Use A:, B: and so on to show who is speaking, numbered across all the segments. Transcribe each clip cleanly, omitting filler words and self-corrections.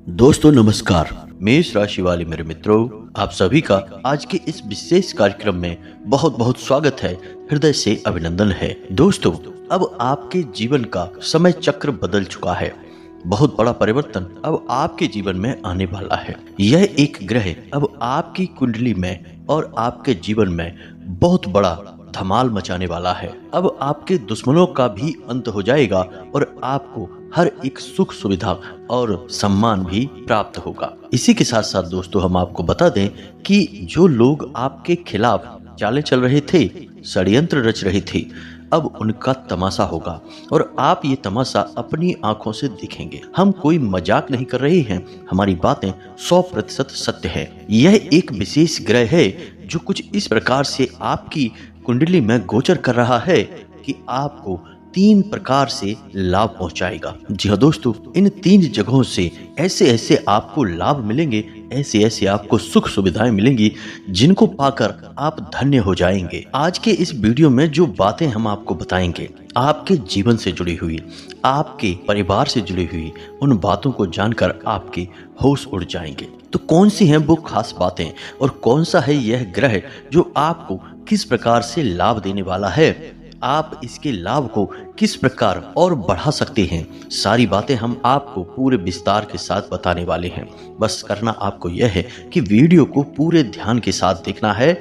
A: दोस्तों नमस्कार। मेष राशि वाले मेरे मित्रों, आप सभी का आज के इस विशेष कार्यक्रम में बहुत बहुत स्वागत है। हृदय से अभिनंदन है। दोस्तों, अब आपके जीवन का समय चक्र बदल चुका है। बहुत बड़ा परिवर्तन अब आपके जीवन में आने वाला है। यह एक ग्रह अब आपकी कुंडली में और आपके जीवन में बहुत बड़ा धमाल मचाने वाला है। अब आपके दुश्मनों का भी अंत हो जाएगा और आपको हर एक सुख सुविधा और सम्मान भी प्राप्त होगा। इसी के साथ साथ दोस्तों, हम आपको बता दें कि जो लोग आपके खिलाफ चालें चल रहे थे, षड्यंत्र रच रहे थे, अब उनका तमाशा होगा और आप ये तमाशा अपनी आंखों से दिखेंगे। हम कोई मजाक नहीं कर रहे हैं, हमारी बातें 100% सत्य है। यह एक विशेष ग्रह है जो कुछ इस प्रकार से आपकी कुंडली में गोचर कर रहा है कि आपको 3 प्रकार से लाभ पहुंचाएगा। जी हाँ दोस्तों, इन 3 जगहों से ऐसे ऐसे आपको लाभ मिलेंगे, ऐसे ऐसे आपको सुख सुविधाएं मिलेंगी जिनको पाकर आप धन्य हो जाएंगे। आज के इस वीडियो में जो बातें हम आपको बताएंगे, आपके जीवन से जुड़ी हुई, आपके परिवार से जुड़ी हुई, उन बातों को जानकर आपके होश उड़ जाएंगे। तो कौन सी हैं वो खास बातें और कौन सा है यह ग्रह जो आपको किस प्रकार से लाभ देने वाला है, आप इसके लाभ को किस प्रकार और बढ़ा सकते हैं, सारी बातें हम आपको पूरे विस्तार के साथ बताने वाले हैं। बस करना आपको यह है कि वीडियो को पूरे ध्यान के साथ देखना है,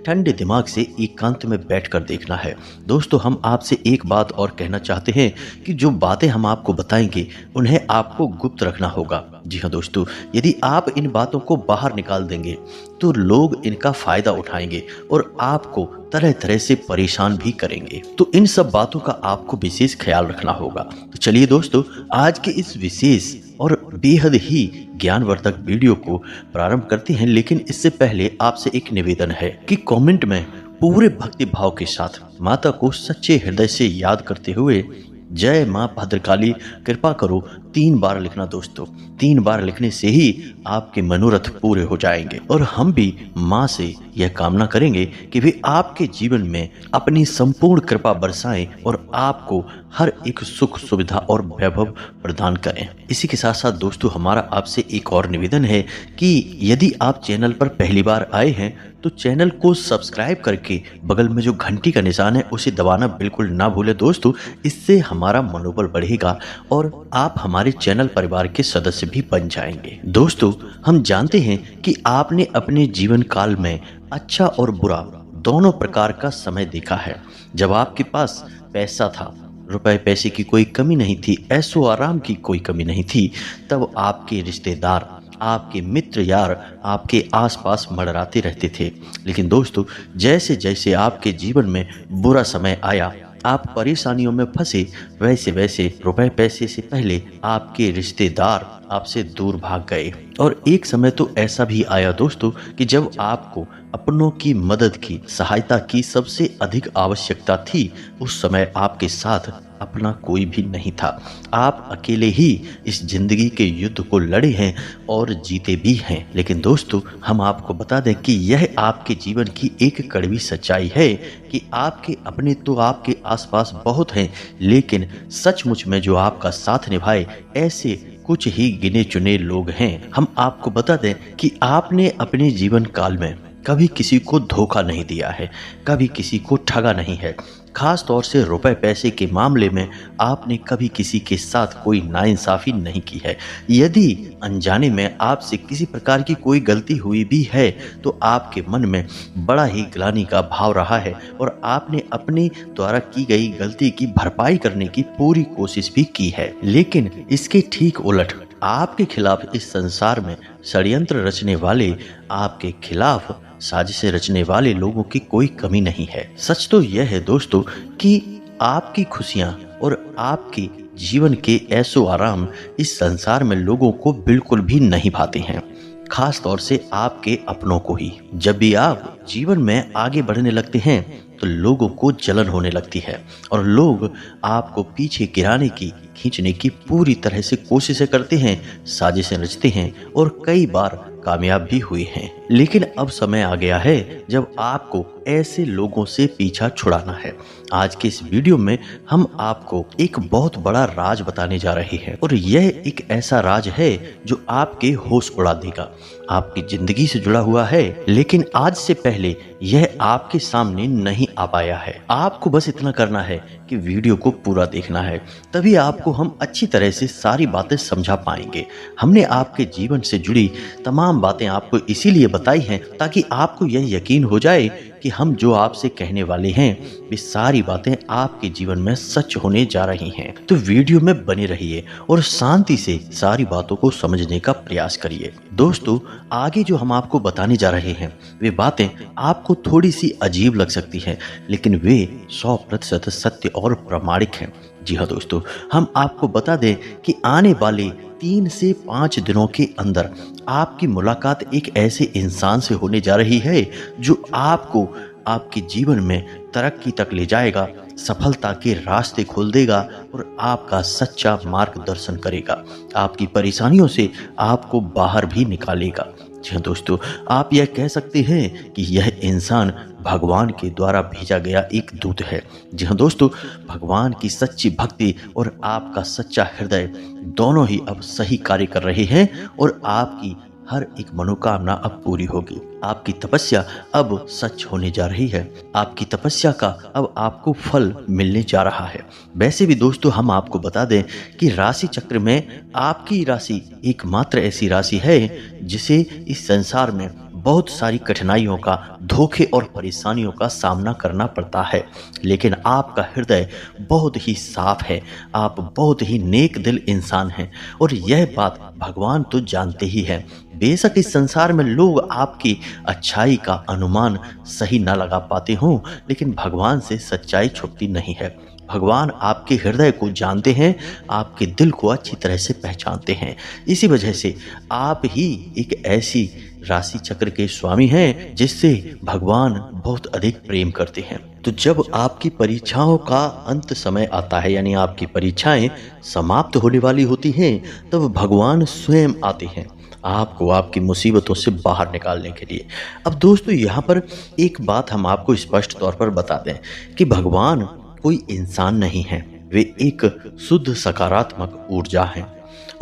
A: ठंडे दिमाग से एकांत में बैठकर देखना है। दोस्तों, हम आपसे एक बात और कहना चाहते हैं कि जो बातें हम आपको बताएंगे उन्हें आपको गुप्त रखना होगा। जी हाँ दोस्तों, यदि आप इन बातों को बाहर निकाल देंगे तो लोग इनका फायदा उठाएंगे और आपको तरह तरह से परेशान भी करेंगे। तो इन सब बातों का आपको विशेष ख्याल रखना होगा। तो चलिए दोस्तों, आज के इस विशेष और बेहद ही ज्ञानवर्धक वीडियो को प्रारंभ करते हैं। लेकिन इससे पहले आपसे एक निवेदन है कि कमेंट में पूरे भक्ति भाव के साथ माता को सच्चे हृदय से याद करते हुए जय मां भद्रकाली कृपा करो 3 बार लिखना। दोस्तों, 3 बार लिखने से ही आपके मनोरथ पूरे हो जाएंगे और हम भी मां से यह कामना करेंगे कि वे आपके जीवन में अपनी संपूर्ण कृपा बरसाएं और आपको हर एक सुख सुविधा और वैभव प्रदान करें। इसी के साथ साथ दोस्तों, हमारा आपसे एक और निवेदन है कि यदि आप चैनल पर पहली बार आए हैं तो चैनल को सब्सक्राइब करके बगल में जो घंटी का निशान है उसे दबाना बिल्कुल ना भूलें दोस्तों। इससे हमारा मनोबल बढ़ेगा और आप हमारे चैनल परिवार के सदस्य भी बन जाएंगे। दोस्तों, हम जानते हैं कि आपने अपने जीवन काल में अच्छा और बुरा दोनों प्रकार का समय देखा है। जब आपके पास पैसा था, रुपए पैसे की कोई कमी नहीं थी, ऐशो आराम की कोई कमी नहीं थी, तब आपके रिश्तेदार, आपके मित्र यार आपके आसपास मंडराते रहते थे। लेकिन दोस्तों, जैसे जैसे आपके जीवन में बुरा समय आया, आप परेशानियों में फंसे, वैसे वैसे रुपए पैसे से पहले आपके रिश्तेदार आपसे दूर भाग गए। और एक समय तो ऐसा भी आया दोस्तों कि जब आपको अपनों की मदद की, सहायता की सबसे अधिक आवश्यकता थी, उस समय आपके साथ अपना कोई भी नहीं था। आप अकेले ही इस जिंदगी के युद्ध को लड़े हैं और जीते भी हैं। लेकिन दोस्तों, हम आपको बता दें कि यह आपके जीवन की एक कड़वी सच्चाई है कि आपके अपने तो आपके आसपास बहुत हैं, लेकिन सचमुच में जो आपका साथ निभाए ऐसे कुछ ही गिने चुने लोग हैं। हम आपको बता दें कि आपने अपने जीवन काल में कभी किसी को धोखा नहीं दिया है, कभी किसी को ठगा नहीं है। खास तौर से रुपए पैसे के मामले में आपने कभी किसी के साथ कोई नाइंसाफी नहीं की है। यदि अनजाने में आपसे किसी प्रकार की कोई गलती हुई भी है तो आपके मन में बड़ा ही ग्लानि का भाव रहा है और आपने अपने द्वारा की गई गलती की भरपाई करने की पूरी कोशिश भी की है। लेकिन इसके ठीक उलट आपके खिलाफ इस संसार में षड्यंत्र रचने वाले, आपके खिलाफ साजिशें रचने वाले लोगों की कोई कमी नहीं है। सच तो यह है दोस्तों कि आपकी खुशियां और आपके जीवन के ऐशो आराम इस संसार में लोगों को बिल्कुल भी नहीं भाते हैं, खास तौर से आपके अपनों को ही। जब भी आप जीवन में आगे बढ़ने लगते हैं तो लोगों को जलन होने लगती है और लोग आपको पीछे गिराने की, खींचने की पूरी तरह से कोशिशें करते हैं, साजिशें रचते हैं और कई बार कामयाब भी हुए हैं। लेकिन अब समय आ गया है जब आपको ऐसे लोगों से पीछा छुड़ाना है। आज के इस वीडियो में हम आपको एक बहुत बड़ा राज बताने जा रहे हैं और यह एक ऐसा राज है जो आपके होश उड़ा देगा, आपकी जिंदगी से जुड़ा हुआ है, लेकिन आज से पहले यह आपके सामने नहीं आ पाया है। आपको बस इतना करना है कि वीडियो को पूरा देखना है, तभी आपको हम अच्छी तरह से सारी बातें समझा पाएंगे। हमने आपके जीवन से जुड़ी तमाम बातें आपको इसीलिए बताई हैं ताकि आपको यह यकीन हो जाए कि हम जो आपसे कहने वाले हैं वे सारी बातें आपके जीवन में सच होने जा रही हैं। तो वीडियो में बने रहिए और शांति से सारी बातों को समझने का प्रयास करिए। दोस्तों, आगे जो हम आपको बताने जा रहे हैं वे बातें आपको थोड़ी सी अजीब लग सकती हैं, लेकिन वे 100% सत्य और प्रामाणिक हैं। जी हाँ दोस्तों, हम आपको बता दें कि आने वाले 3 से 5 दिनों के अंदर आपकी मुलाकात एक ऐसे इंसान से होने जा रही है जो आपको आपके जीवन में तरक्की तक ले जाएगा, सफलता के रास्ते खोल देगा और आपका सच्चा मार्गदर्शन करेगा, आपकी परेशानियों से आपको बाहर भी निकालेगा। जी हाँ दोस्तों, आप यह कह सकते हैं कि यह इंसान भगवान के द्वारा भेजा गया एक दूत है। जी हाँ दोस्तों, भगवान की सच्ची भक्ति और आपका सच्चा हृदय दोनों ही अब सही कार्य कर रहे हैं और आपकी हर एक मनोकामना अब पूरी होगी। आपकी तपस्या अब सच होने जा रही है। आपकी तपस्या का अब आपको फल मिलने जा रहा है। वैसे भी दोस्तों, हम आपको बता दें कि राशि चक्र में आपकी राशि एकमात्र ऐसी राशि है जिसे इस संसार में बहुत सारी कठिनाइयों का, धोखे और परेशानियों का सामना करना पड़ता है, लेकिन आपका हृदय बहुत ही साफ है, आप बहुत ही नेक दिल इंसान हैं और यह बात भगवान तो जानते ही हैं। बेशक इस संसार में लोग आपकी अच्छाई का अनुमान सही ना लगा पाते हों, लेकिन भगवान से सच्चाई छुपती नहीं है। भगवान आपके हृदय को जानते हैं, आपके दिल को अच्छी तरह से पहचानते हैं। इसी वजह से आप ही एक ऐसी राशि चक्र के स्वामी हैं जिससे भगवान बहुत अधिक प्रेम करते हैं। तो जब आपकी परीक्षाओं का अंत समय आता है, यानी आपकी परीक्षाएं समाप्त होने वाली होती हैं, तब भगवान स्वयं आते हैं आपको आपकी मुसीबतों से बाहर निकालने के लिए। अब दोस्तों, यहाँ पर एक बात हम आपको स्पष्ट तौर पर बता दें कि भगवान कोई इंसान नहीं है, वे एक शुद्ध सकारात्मक ऊर्जा है।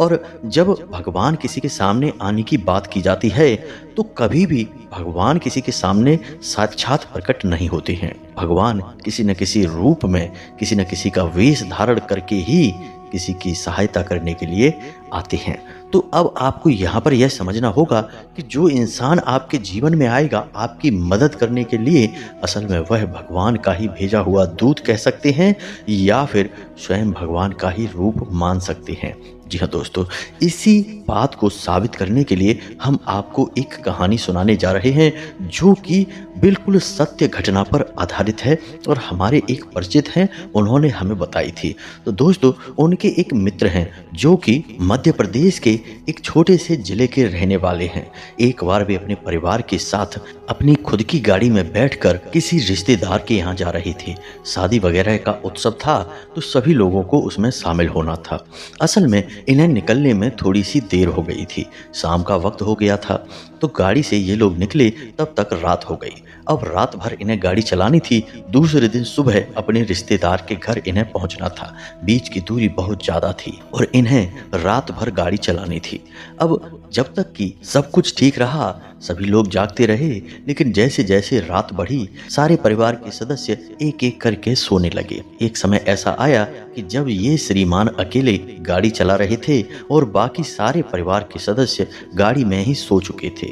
A: और जब भगवान किसी के सामने आने की बात की जाती है तो कभी भी भगवान किसी के सामने साक्षात प्रकट नहीं होते हैं। भगवान किसी न किसी रूप में, किसी न किसी का वेश धारण करके ही किसी की सहायता करने के लिए आते हैं। तो अब आपको यहाँ पर यह समझना होगा कि जो इंसान आपके जीवन में आएगा आपकी मदद करने के लिए, असल में वह भगवान का ही भेजा हुआ दूत कह सकते हैं या फिर स्वयं भगवान का ही रूप मान सकते हैं। जी हाँ दोस्तों, इसी बात को साबित करने के लिए हम आपको एक कहानी सुनाने जा रहे हैं जो कि बिल्कुल सत्य घटना पर आधारित है और हमारे एक परिचित हैं, उन्होंने हमें बताई थी। तो दोस्तों, उनके एक मित्र हैं जो कि मध्य प्रदेश के एक छोटे से जिले के रहने वाले हैं। एक बार वे अपने परिवार के साथ अपनी खुद की गाड़ी में बैठकर किसी रिश्तेदार के यहाँ जा रहे थे। शादी वगैरह का उत्सव था तो सभी लोगों को उसमें शामिल होना था। असल में इन्हें निकलने में थोड़ी सी देर हो गई थी, शाम का वक्त हो गया था। तो गाड़ी से ये लोग निकले तब तक रात हो गई। अब रात भर इन्हें गाड़ी चलानी थी, दूसरे दिन सुबह अपने रिश्तेदार के घर इन्हें पहुंचना था। बीच की दूरी बहुत ज़्यादा थी और इन्हें रात भर गाड़ी चलानी थी। अब जब तक कि सब कुछ ठीक रहा, सभी लोग जागते रहे, लेकिन जैसे जैसे रात बढ़ी सारे परिवार के सदस्य एक एक करके सोने लगे। एक समय ऐसा आया कि जब ये श्रीमान अकेले गाड़ी चला रहे थे और बाकी सारे परिवार के सदस्य गाड़ी में ही सो चुके थे।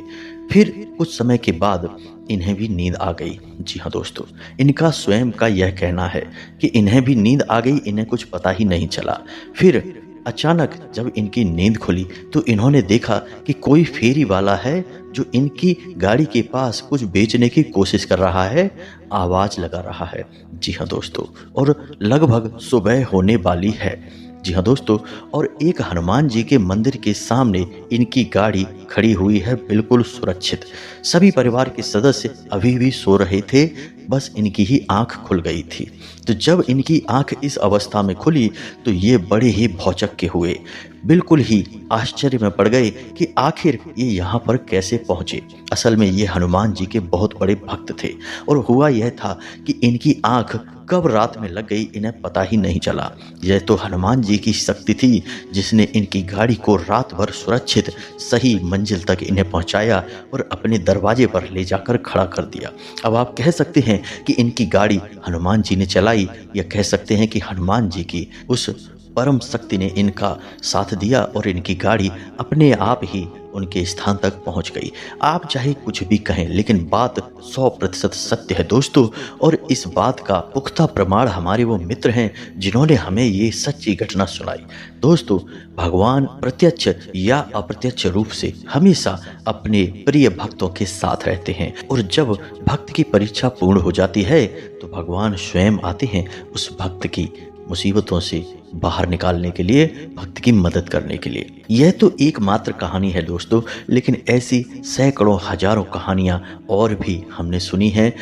A: फिर कुछ समय के बाद इन्हें भी नींद आ गई। जी हाँ दोस्तों, इनका स्वयं का यह कहना है कि इन्हें भी नींद आ गई, इन्हें कुछ पता ही नहीं चला। फिर अचानक जब इनकी नींद खुली तो इन्होंने देखा कि कोई फेरी वाला है जो इनकी गाड़ी के पास कुछ बेचने की कोशिश कर रहा है, आवाज़ लगा रहा है। जी हाँ दोस्तों, और लगभग सुबह होने वाली है। जी हाँ दोस्तों, और एक हनुमान जी के मंदिर के सामने इनकी गाड़ी खड़ी हुई है, बिल्कुल सुरक्षित। सभी परिवार के सदस्य अभी भी सो रहे थे, बस इनकी ही आंख खुल गई थी। तो जब इनकी आंख इस अवस्था में खुली तो ये बड़े ही भौचक्के हुए, बिल्कुल ही आश्चर्य में पड़ गए कि आखिर ये यहाँ पर कैसे पहुंचे। असल में ये हनुमान जी के बहुत बड़े भक्त थे, और हुआ यह था कि इनकी आंख कब रात में लग गई इन्हें पता ही नहीं चला। यह तो हनुमान जी की शक्ति थी जिसने इनकी गाड़ी को रात भर सुरक्षित सही मंजिल तक इन्हें पहुंचाया और अपने दरवाजे पर ले जाकर खड़ा कर दिया। अब आप कह सकते हैं कि इनकी गाड़ी हनुमान जी ने चलाई, या कह सकते हैं कि हनुमान जी की उस परम शक्ति ने इनका साथ दिया और इनकी गाड़ी अपने आप ही उनके स्थान तक पहुंच गई। आप चाहे कुछ भी कहें, लेकिन बात 100% सत्य है दोस्तों, और इस बात का पुख्ता प्रमाण हमारे वो मित्र हैं जिन्होंने हमें ये सच्ची घटना सुनाई। दोस्तों, भगवान प्रत्यक्ष या अप्रत्यक्ष रूप से हमेशा अपने प्रिय भक्तों के साथ रहते हैं, और जब भक्त की परीक्षा पूर्ण हो जाती है तो भगवान स्वयं आते हैं उस भक्त की मुसीबतों से बाहर निकालने के लिए, भक्त की मदद करने के लिए। यह तो एकमात्र कहानी है दोस्तों, लेकिन ऐसी सैकड़ों हजारों कहानियां और भी हमने सुनी हैं,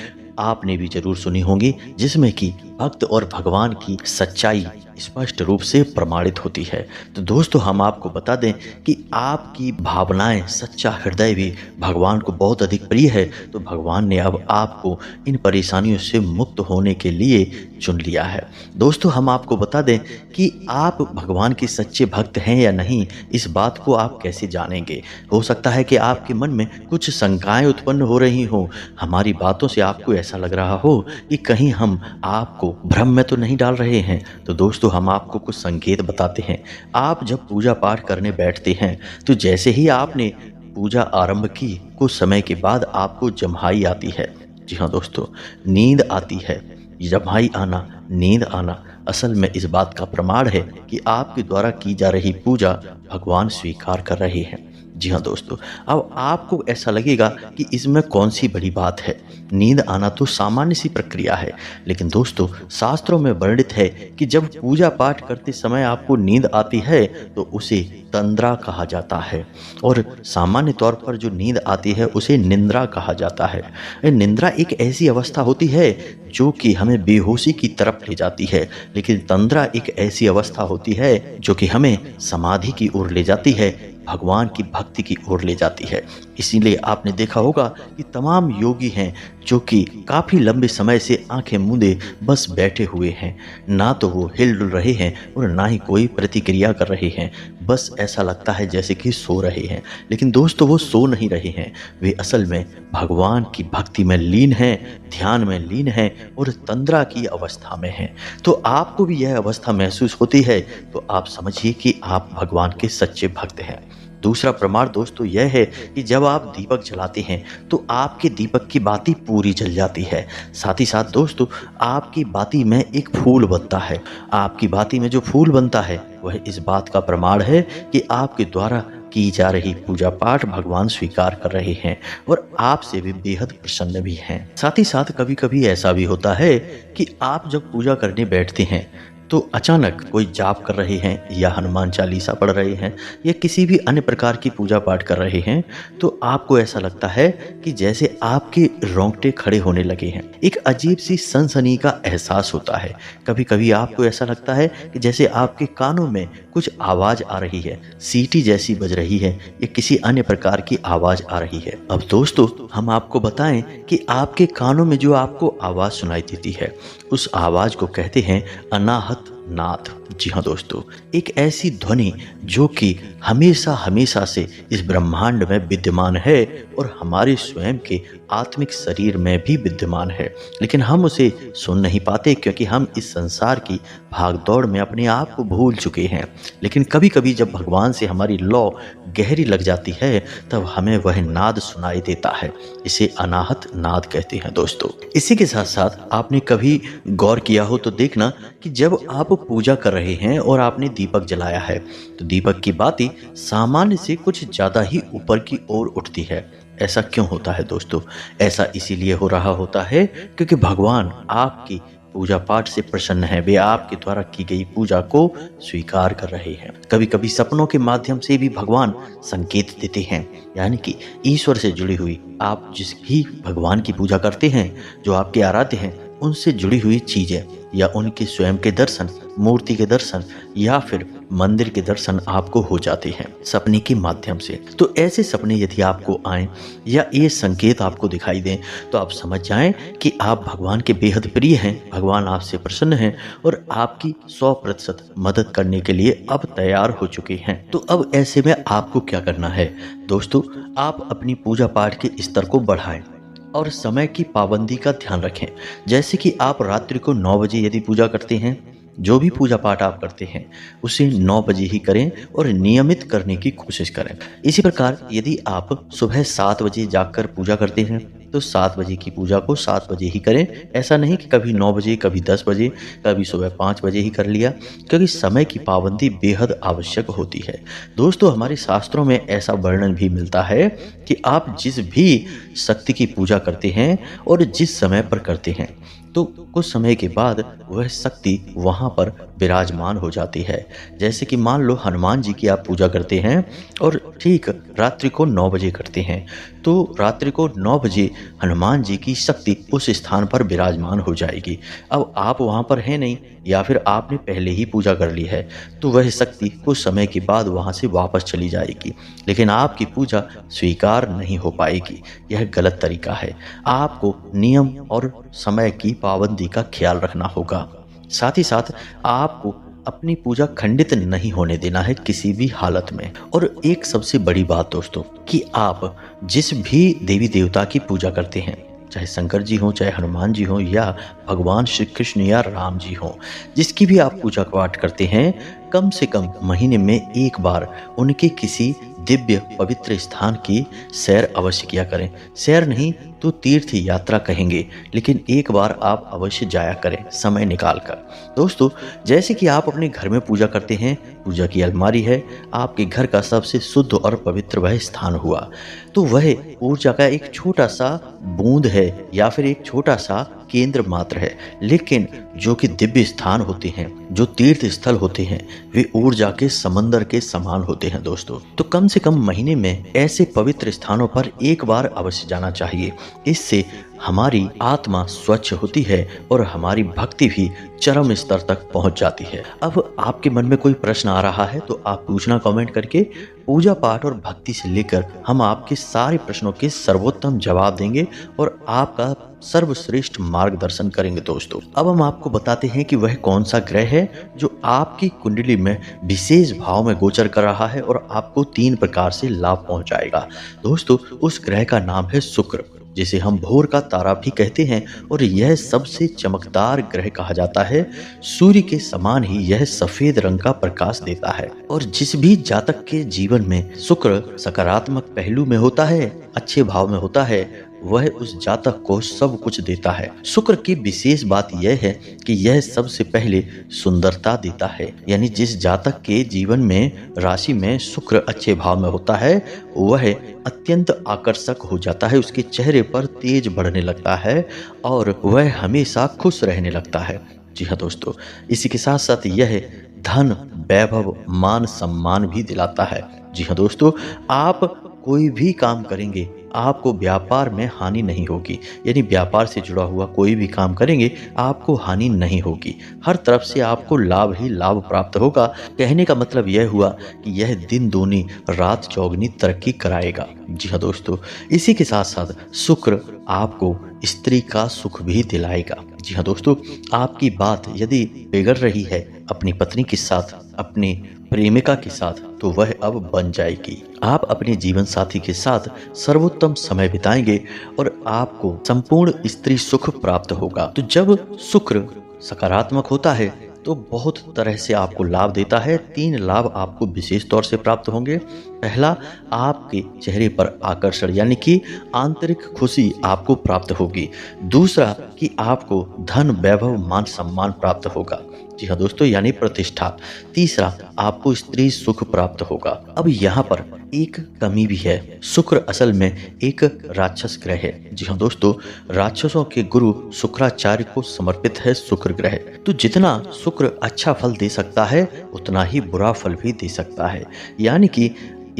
A: आपने भी जरूर सुनी होंगी, जिसमें कि भक्त और भगवान की सच्चाई स्पष्ट रूप से प्रमाणित होती है। तो दोस्तों, हम आपको बता दें कि आपकी भावनाएं, सच्चा हृदय भी भगवान को बहुत अधिक प्रिय है, तो भगवान ने अब आपको इन परेशानियों से मुक्त होने के लिए चुन लिया है। दोस्तों, हम आपको बता दें कि आप भगवान के सच्चे भक्त हैं या नहीं, इस बात को आप कैसे जानेंगे। हो सकता है कि आपके मन में कुछ शंकाएं उत्पन्न हो रही हों, हमारी बातों से आपको ऐसा लग रहा हो कि कहीं हम आपको भ्रम में तो नहीं डाल रहे हैं। तो दोस्तों, हम आपको कुछ संकेत बताते हैं। आप जब पूजा पाठ करने बैठते हैं तो जैसे ही आपने पूजा आरंभ की, कुछ समय के बाद आपको जम्हाई आती है। जी हाँ दोस्तों, नींद आती है। जम्हाई आना, नींद आना असल में इस बात का प्रमाण है कि आपके द्वारा की जा रही पूजा भगवान स्वीकार कर रहे हैं। जी हाँ दोस्तों, अब आपको ऐसा लगेगा कि इसमें कौन सी बड़ी बात है। नींद आना तो सामान्य सी प्रक्रिया है, लेकिन दोस्तों, शास्त्रों में वर्णित है कि जब पूजा पाठ करते समय आपको नींद आती है तो उसे तंद्रा कहा जाता है, और सामान्य तौर पर जो नींद आती है उसे निंद्रा कहा जाता है। निंद्रा एक ऐसी अवस्था होती है जो कि हमें बेहोशी की तरफ ले जाती है, लेकिन तंद्रा एक ऐसी अवस्था होती है जो कि हमें समाधि की ओर ले जाती है, भगवान की भक्ति की ओर ले जाती है। इसीलिए आपने देखा होगा कि तमाम योगी हैं जो कि काफ़ी लंबे समय से आंखें मूंदे बस बैठे हुए हैं, ना तो वो हिल डुल रहे हैं और ना ही कोई प्रतिक्रिया कर रहे हैं। बस ऐसा लगता है जैसे कि सो रहे हैं, लेकिन दोस्तों, वो सो नहीं रहे हैं, वे असल में भगवान की भक्ति में लीन हैं, ध्यान में लीन हैं और तंद्रा की अवस्था में हैं। तो आपको भी यह अवस्था महसूस होती है तो आप समझिए कि आप भगवान के सच्चे भक्त हैं। दूसरा प्रमाण दोस्तों यह है कि जब आप दीपक जलाते हैं तो आपके दीपक की बाती पूरी जल जाती है। साथ ही साथ दोस्तों, आपकी बाती में एक फूल बनता है। आपकी बाती में जो फूल बनता है वह इस बात का प्रमाण है कि आपके द्वारा की जा रही पूजा पाठ भगवान स्वीकार कर रहे हैं और आपसे भी बेहद प्रसन्न भी हैं। साथ ही साथ कभी कभी ऐसा भी होता है कि आप जब पूजा करने बैठते हैं तो अचानक कोई जाप कर रहे हैं या हनुमान चालीसा पढ़ रहे हैं या किसी भी अन्य प्रकार की पूजा पाठ कर रहे हैं, तो आपको ऐसा लगता है कि जैसे आपके रोंगटे खड़े होने लगे हैं। एक अजीब सी सनसनी का एहसास होता है। कभी कभी आपको ऐसा लगता है कि जैसे आपके कानों में कुछ आवाज़ आ रही है, सीटी जैसी बज रही है या किसी अन्य प्रकार की आवाज़ आ रही है। अब दोस्तों, हम आपको बताएं कि आपके कानों में जो आपको आवाज़ सुनाई देती है, उस आवाज़ को कहते हैं अनाहत नाद। जी हाँ दोस्तों, एक ऐसी ध्वनि जो कि हमेशा हमेशा से इस ब्रह्मांड में विद्यमान है और हमारे स्वयं के आत्मिक शरीर में भी विद्यमान है, लेकिन हम उसे सुन नहीं पाते क्योंकि हम इस संसार की भागदौड़ में अपने आप को भूल चुके हैं। लेकिन कभी कभी जब भगवान से हमारी लौ गहरी लग जाती है तब हमें वह नाद सुनाई देता है। इसे अनाहत नाद कहते हैं दोस्तों। इसी के साथ साथ आपने कभी गौर किया हो तो देखना कि जब आप पूजा कर रहे हैं और आपने दीपक जलाया है तो दीपक की बाती सामान्य से कुछ ज़्यादा ही ऊपर की ओर उठती है। ऐसा क्यों होता है दोस्तों? ऐसा इसीलिए हो रहा होता है क्योंकि भगवान आपकी पूजा पाठ से प्रसन्न हैं, वे आपके द्वारा की गई पूजा को स्वीकार कर रहे हैं। कभी कभी सपनों के माध्यम से भी भगवान संकेत देते हैं, यानी कि ईश्वर से जुड़ी हुई, आप जिस भी भगवान की पूजा करते हैं, जो आपके आराध्य हैं, उनसे जुड़ी हुई चीजें या उनके स्वयं के दर्शन, मूर्ति के दर्शन या फिर मंदिर के दर्शन आपको हो जाते हैं सपने के माध्यम से। तो ऐसे सपने यदि आपको आए या ये संकेत आपको दिखाई दें तो आप समझ जाएं कि आप भगवान के बेहद प्रिय हैं, भगवान आपसे प्रसन्न हैं और आपकी 100% मदद करने के लिए अब तैयार हो चुके हैं। तो अब ऐसे में आपको क्या करना है दोस्तों, आप अपनी पूजा पाठ के स्तर को बढ़ाएं और समय की पाबंदी का ध्यान रखें। जैसे कि आप रात्रि को 9 बजे यदि पूजा करते हैं, जो भी पूजा पाठ आप करते हैं उसे 9 बजे ही करें और नियमित करने की कोशिश करें। इसी प्रकार यदि आप सुबह 7 बजे जागकर पूजा करते हैं तो 7 बजे की पूजा को 7 बजे ही करें। ऐसा नहीं कि कभी 9 बजे, कभी 10 बजे, कभी सुबह 5 बजे ही कर लिया, क्योंकि समय की पाबंदी बेहद आवश्यक होती है। दोस्तों, हमारे शास्त्रों में ऐसा वर्णन भी मिलता है कि आप जिस भी शक्ति की पूजा करते हैं और जिस समय पर करते हैं तो कुछ समय के बाद वह शक्ति वहाँ पर विराजमान हो जाती है। जैसे कि मान लो हनुमान जी की आप पूजा करते हैं और ठीक रात्रि को 9 बजे करते हैं, तो रात्रि को 9 बजे हनुमान जी की शक्ति उस स्थान पर विराजमान हो जाएगी। अब आप वहाँ पर हैं नहीं या फिर आपने पहले ही पूजा कर ली है, तो वह शक्ति कुछ समय के बाद वहाँ से वापस चली जाएगी, लेकिन आपकी पूजा स्वीकार नहीं हो पाएगी। यह गलत तरीका है। आपको नियम और समय की पाबंदी का ख्याल रखना होगा। साथ ही साथ आपको अपनी पूजा खंडित नहीं होने देना है किसी भी हालत में। और एक सबसे बड़ी बात दोस्तों, कि आप जिस भी देवी देवता की पूजा करते हैं, चाहे शंकर जी हों, चाहे हनुमान जी हों या भगवान श्री कृष्ण या राम जी हों, जिसकी भी आप पूजा पाठ करते हैं, कम से कम महीने में एक बार उनके किसी दिव्य पवित्र स्थान की सैर अवश्य किया करें। सैर नहीं तो तीर्थ यात्रा कहेंगे, लेकिन एक बार आप अवश्य जाया करें समय निकाल कर। दोस्तों, जैसे कि आप अपने घर में पूजा करते हैं, पूजा की अलमारी है, आपके घर का सबसे शुद्ध और पवित्र वह स्थान हुआ, तो वह ऊर्जा का एक छोटा सा बूंद है या फिर एक छोटा सा केंद्र मात्र है। लेकिन जो कि दिव्य स्थान होते हैं, जो तीर्थ स्थल होते हैं, वे ऊर्जा के समंदर के समान होते हैं दोस्तों। तो कम से कम महीने में ऐसे पवित्र स्थानों पर एक बार अवश्य जाना चाहिए। इससे हमारी आत्मा स्वच्छ होती है और हमारी भक्ति भी चरम स्तर तक पहुंच जाती है। अब आपके मन में कोई प्रश्न आ रहा है तो आप पूछना कमेंट करके। पूजा पाठ और भक्ति से लेकर हम आपके सारे प्रश्नों के सर्वोत्तम जवाब देंगे और आपका सर्वश्रेष्ठ मार्गदर्शन करेंगे दोस्तों। अब हम आपको बताते हैं कि वह कौन सा ग्रह है जो आपकी कुंडली में विशेष भाव में गोचर कर रहा है और आपको 3 प्रकार से लाभ पहुंचाएगा। दोस्तों, उस ग्रह का नाम है शुक्र, जिसे हम भोर का तारा भी कहते हैं, और यह सबसे चमकदार ग्रह कहा जाता है। सूर्य के समान ही यह सफेद रंग का प्रकाश देता है। और जिस भी जातक के जीवन में शुक्र सकारात्मक पहलू में होता है, अच्छे भाव में होता है, वह उस जातक को सब कुछ देता है। शुक्र की विशेष बात यह है कि यह सबसे पहले सुंदरता देता है, यानी जिस जातक के जीवन में राशि में शुक्र अच्छे भाव में होता है, वह अत्यंत आकर्षक हो जाता है, उसके चेहरे पर तेज बढ़ने लगता है और वह हमेशा खुश रहने लगता है। जी हाँ दोस्तों, इसी के साथ साथ यह धन, वैभव, मान सम्मान भी दिलाता है। जी हाँ दोस्तों, आप कोई भी काम करेंगे आपको व्यापार में हानि नहीं होगी, यानी व्यापार से जुड़ा हुआ कोई भी काम करेंगे आपको हानि नहीं होगी, हर तरफ से आपको लाभ ही लाभ प्राप्त होगा। कहने का मतलब यह हुआ कि यह दिन दूनी रात चौगनी तरक्की कराएगा। जी हाँ दोस्तों, इसी के साथ साथ शुक्र आपको स्त्री का सुख भी दिलाएगा। जी हाँ दोस्तों, आपकी बात यदि बिगड़ रही है अपनी पत्नी के साथ, अपनी प्रेमिका के साथ, तो वह अब बन जाएगी। आप अपने जीवन साथी के साथ सर्वोत्तम समय बिताएंगे और आपको संपूर्ण स्त्री सुख प्राप्त होगा। तो जब शुक्र सकारात्मक होता है तो बहुत तरह से आपको लाभ देता है। 3 लाभ आपको विशेष तौर से प्राप्त होंगे। पहला, आपके चेहरे पर आकर्षण यानी कि आंतरिक खुशी आपको प्राप्त होगी। दूसरा, कि आपको धन, वैभव, मान सम्मान प्राप्त होगा। जी हाँ दोस्तों, यानी प्रतिष्ठा। तीसरा, आपको स्त्री सुख प्राप्त होगा। अब यहाँ पर एक कमी भी है। शुक्र असल में एक राक्षस ग्रह है। जी हाँ दोस्तों, राक्षसों के गुरु शुक्राचार्य को समर्पित है शुक्र ग्रह। तो जितना शुक्र अच्छा फल दे सकता है उतना ही बुरा फल भी दे सकता है। यानी कि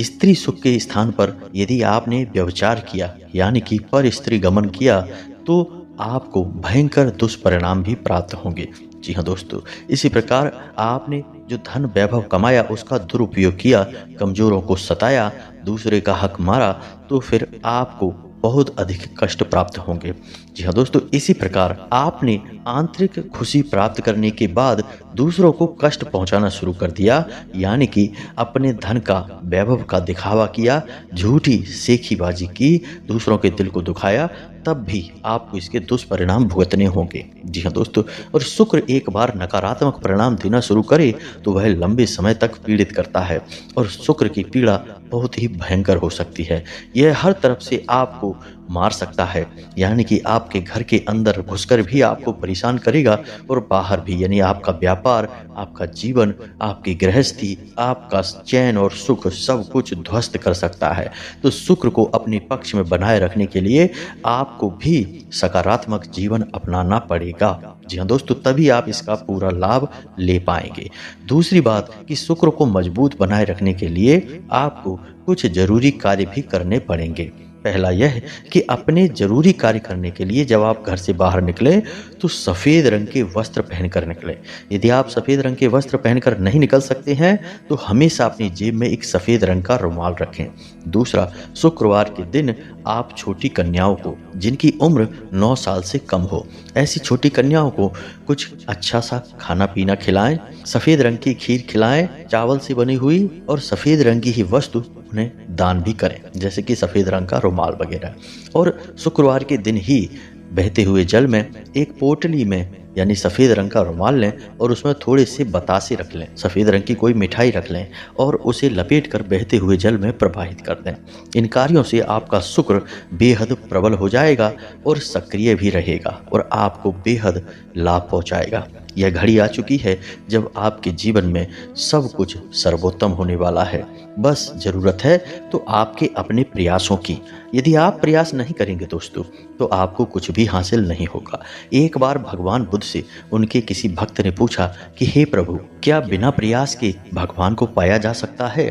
A: स्त्री सुख के स्थान पर यदि आपने व्यभिचार किया यानी कि पर स्त्री गमन किया तो आपको भयंकर दुष्परिणाम भी प्राप्त होंगे। जी हाँ दोस्तों, इसी प्रकार आपने जो धन वैभव कमाया उसका दुरुपयोग किया, कमजोरों को सताया, दूसरे का हक मारा, तो फिर आपको बहुत अधिक कष्ट प्राप्त होंगे। जी हाँ दोस्तों, इसी प्रकार आपने आंतरिक खुशी प्राप्त करने के बाद दूसरों को कष्ट पहुंचाना शुरू कर दिया, यानी कि अपने धन का वैभव का दिखावा किया, झूठी सेखीबाजी की, दूसरों के दिल को दुखाया, तब भी आपको इसके दुष्परिणाम भुगतने होंगे। जी हाँ दोस्तों, और शुक्र एक बार नकारात्मक परिणाम देना शुरू करे तो वह लंबे समय तक पीड़ित करता है और शुक्र की पीड़ा बहुत ही भयंकर हो सकती है। यह हर तरफ से आपको मार सकता है, यानी कि आपके घर के अंदर घुसकर भी आपको परेशान करेगा और बाहर भी, यानी आपका व्यापार, आपका जीवन, आपकी गृहस्थी, आपका चैन और सुख सब कुछ ध्वस्त कर सकता है। तो शुक्र को अपने पक्ष में बनाए रखने के लिए आपको भी सकारात्मक जीवन अपनाना पड़ेगा। जी हाँ दोस्तों, तभी आप इसका पूरा लाभ ले पाएंगे। दूसरी बात कि शुक्र को मजबूत बनाए रखने के लिए आपको कुछ जरूरी कार्य भी करने पड़ेंगे। पहला यह कि अपने जरूरी कार्य करने के लिए जब आप घर से बाहर निकले तो सफ़ेद रंग के वस्त्र पहनकर निकले। यदि आप सफ़ेद रंग के वस्त्र पहनकर नहीं निकल सकते हैं तो हमेशा अपनी जेब में एक सफ़ेद रंग का रुमाल रखें। दूसरा, शुक्रवार के दिन आप छोटी कन्याओं को जिनकी उम्र 9 साल से कम हो, ऐसी छोटी कन्याओं को कुछ अच्छा सा खाना पीना खिलाएं, सफ़ेद रंग की खीर खिलाएं, चावल से बनी हुई, और सफ़ेद रंग की ही वस्तु उन्हें दान भी करें, जैसे कि सफ़ेद रंग का रुमाल वगैरह। और शुक्रवार के दिन ही बहते हुए जल में एक पोटली में यानी सफ़ेद रंग का रुमाल लें और उसमें थोड़े से बतासे रख लें, सफ़ेद रंग की कोई मिठाई रख लें और उसे लपेटकर बहते हुए जल में प्रवाहित कर दें। इन कार्यों से आपका शुक्र बेहद प्रबल हो जाएगा और सक्रिय भी रहेगा और आपको बेहद लाभ पहुंचाएगा। यह घड़ी आ चुकी है जब आपके जीवन में सब कुछ सर्वोत्तम होने वाला है। बस ज़रूरत है तो आपके अपने प्रयासों की। यदि आप प्रयास नहीं करेंगे दोस्तों तो आपको कुछ भी हासिल नहीं होगा। एक बार भगवान बुद्ध से उनके किसी भक्त ने पूछा कि हे प्रभु, क्या बिना प्रयास के भगवान को पाया जा सकता है?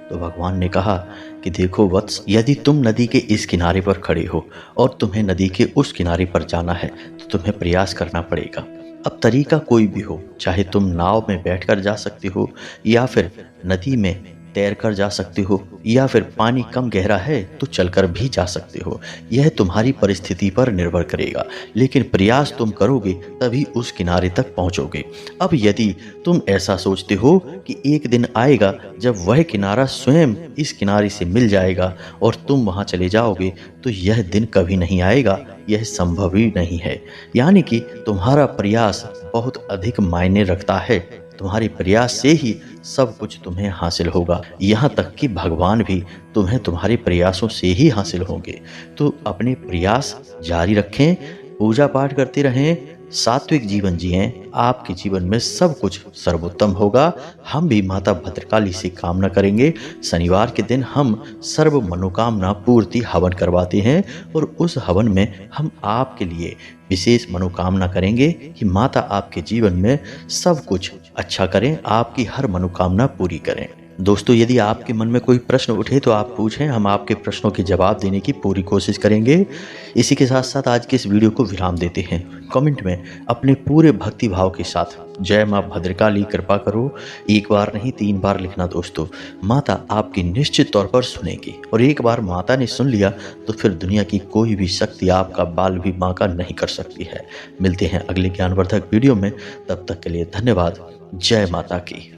A: तो भगवान ने कहा कि देखो वत्स, यदि तुम नदी के इस किनारे पर खड़े हो और तुम्हें नदी के उस किनारे पर जाना है तो तुम्हें प्रयास करना पड़ेगा। अब तरीका कोई भी हो, चाहे तुम नाव में बैठकर जा सकते हो या फिर नदी में तैर कर जा सकते हो या फिर पानी कम गहरा है तो चलकर भी जा सकते हो। यह तुम्हारी परिस्थिति पर निर्भर करेगा, लेकिन प्रयास तुम करोगे तभी उस किनारे तक पहुंचोगे। अब यदि तुम ऐसा सोचते हो कि एक दिन आएगा जब वह किनारा स्वयं इस किनारे से मिल जाएगा और तुम वहां चले जाओगे, तो यह दिन कभी नहीं आएगा, यह संभव ही नहीं है। यानी कि तुम्हारा प्रयास बहुत अधिक मायने रखता है। तुम्हारे प्रयास से ही सब कुछ तुम्हें हासिल होगा, यहाँ तक कि भगवान भी तुम्हें तुम्हारे प्रयासों से ही हासिल होंगे। तो अपने प्रयास जारी रखें, पूजा पाठ करते रहें, सात्विक जीवन जिएं, आपके जीवन में सब कुछ सर्वोत्तम होगा। हम भी माता भद्रकाली से कामना करेंगे। शनिवार के दिन हम सर्व मनोकामना पूर्ति हवन करवाते हैं और उस हवन में हम आपके लिए विशेष मनोकामना करेंगे कि माता आपके जीवन में सब कुछ अच्छा करें, आपकी हर मनोकामना पूरी करें। दोस्तों, यदि आपके मन में कोई प्रश्न उठे तो आप पूछें, हम आपके प्रश्नों के जवाब देने की पूरी कोशिश करेंगे। इसी के साथ साथ आज के इस वीडियो को विराम देते हैं। कमेंट में अपने पूरे भक्ति भाव के साथ जय माँ भद्रकाली कृपा करो, एक बार नहीं 3 बार लिखना दोस्तों। माता आपकी निश्चित तौर पर सुनेगी और एक बार माता ने सुन लिया तो फिर दुनिया की कोई भी शक्ति आपका बाल भी बांका नहीं कर सकती है। मिलते हैं अगले ज्ञानवर्धक वीडियो में, तब तक के लिए धन्यवाद। जय माता की।